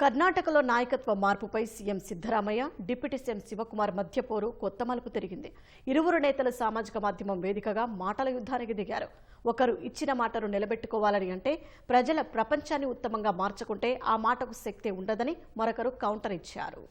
కర్ణాటకలో నాయకత్వ మార్పుపై CM Siddaramaiah, deputy CM Shivakumar మధ్య పోరు కొత్త మలుపు తిరిగింది. ఇరువురు నేతలు సామాజిక మాధ్యమం వేదికగా మాటల యుద్ధానికి దిగారు. ఒకరు ఇచ్చిన మాటను నిలబెట్టుకోవాలని అంటే ప్రజల ప్రపంచాన్ని ఉత్తమంగా మార్చుకుంటే ఆ మాటకు శక్తి ఉండదని మరొకరు కౌంటర్ ఇచ్చారు.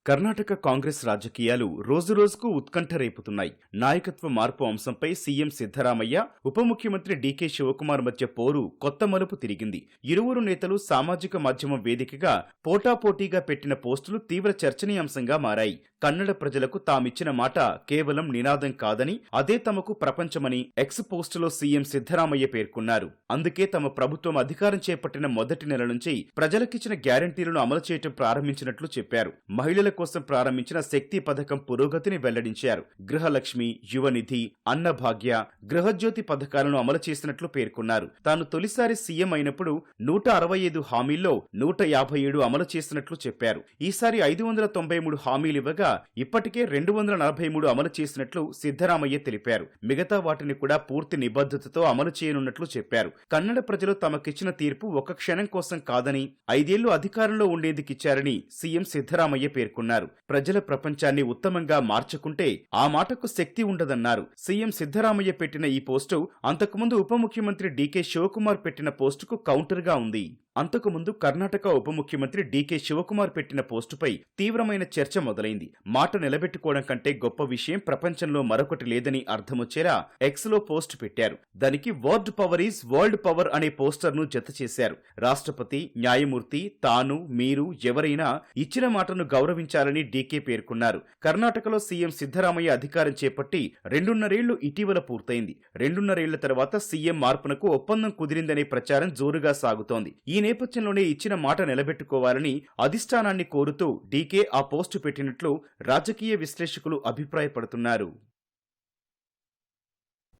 కర్ణాటక కాంగ్రెస్ రాజకీయాలు రోజురోజుకు ఉత్కంఠ రేపుతున్నాయి. నాయకత్వ మార్పు అంశంపై సీఎం సిద్ధరామయ్య, ఉప ముఖ్యమంత్రి డీకే శివకుమార్ మధ్య పోరు కొత్త మలుపు తిరిగింది. ఇరువురు నేతలు సామాజిక మాధ్యమం వేదికగా పోటాపోటీగా పెట్టిన పోస్టులు తీవ్ర చర్చనీయాంశంగా మారాయి. కన్నడ ప్రజలకు తామిచ్చిన మాట కేవలం నినాదం కాదని, అదే తమకు ప్రపంచమని ఎక్స్ పోస్టులో సీఎం సిద్ధరామయ్య పేర్కొన్నారు. అందుకే తమ ప్రభుత్వం అధికారం చేపట్టిన మొదటి నెల నుంచి ప్రజలకిచ్చిన గ్యారంటీలను అమలు చేయటం ప్రారంభించినట్లు చెప్పారు. మహిళల కోసం ప్రారంభించిన శక్తి పథకం పురోగతిని వెల్లడించారు. గృహలక్ష్మి, యువనిధి, అన్నభాగ్య, గృహజ్యోతి పథకాలను అమలు చేసినట్లు పేర్కొన్నారు. తాను తొలిసారి సీఎం అయినప్పుడు 165 హామీల్లో 157 అమలు చేసినట్లు చెప్పారు. ఈసారి 593 హామీలివ్వగా ఇప్పటికే 243 అమలు చేసినట్లు సిద్ధరామయ్య తెలిపారు. మిగతా వాటిని కూడా పూర్తి నిబద్ధతతో అమలు చేయనున్నట్లు చెప్పారు. కన్నడ ప్రజలు తమకిచ్చిన తీర్పు ఒక క్షణం కోసం కాదని, 5 ఏళ్లు అధికారంలో ఉండేందుకిచ్చారని సీఎం సిద్ధరామయ్య పేర్కొన్నారు. ప్రజల ప్రపంచాన్ని ఉత్తమంగా మార్చుకుంటే ఆ మాటకు శక్తి ఉండదన్నారు. సీఎం సిద్ధరామయ్య పెట్టిన ఈ పోస్టు అంతకుముందు ఉప ముఖ్యమంత్రి డీకే శివకుమార్ పెట్టిన పోస్టుకు కౌంటర్గా ఉంది. అంతకుముందు కర్ణాటక ఉప ముఖ్యమంత్రి డీకే శివకుమార్ పెట్టిన పోస్టుపై తీవ్రమైన చర్చ మొదలైంది. మాట నిలబెట్టుకోవడం కంటే గొప్ప విషయం ప్రపంచంలో మరొకటి లేదని అర్థమొచ్చేలా ఎక్స్ లో పోస్ట్ పెట్టారు. దానికి word power is world power అనే పోస్టర్ను జత చేశారు. రాష్ట్రపతి, న్యాయమూర్తి, తాను, మీరు ఎవరైనా ఇచ్చిన మాటను గౌరవించాలని డీకే పేర్కొన్నారు. కర్ణాటకలో సీఎం సిద్ధరామయ్య అధికారం చేపట్టి 2.5 ఏళ్లు ఇటీవల పూర్తయింది. 2.5 ఏళ్ల తర్వాత సీఎం మార్పునకు ఒప్పందం కుదిరిందనే ప్రచారం జోరుగా సాగుతోంది. ఈ నేపథ్యంలోనే ఇచ్చిన మాట నిలబెట్టుకోవాలని అధిష్టానాన్ని కోరుతూ డీకే ఆ పోస్టు పెట్టినట్లు రాజకీయ విశ్లేషకులు అభిప్రాయపడుతున్నారు.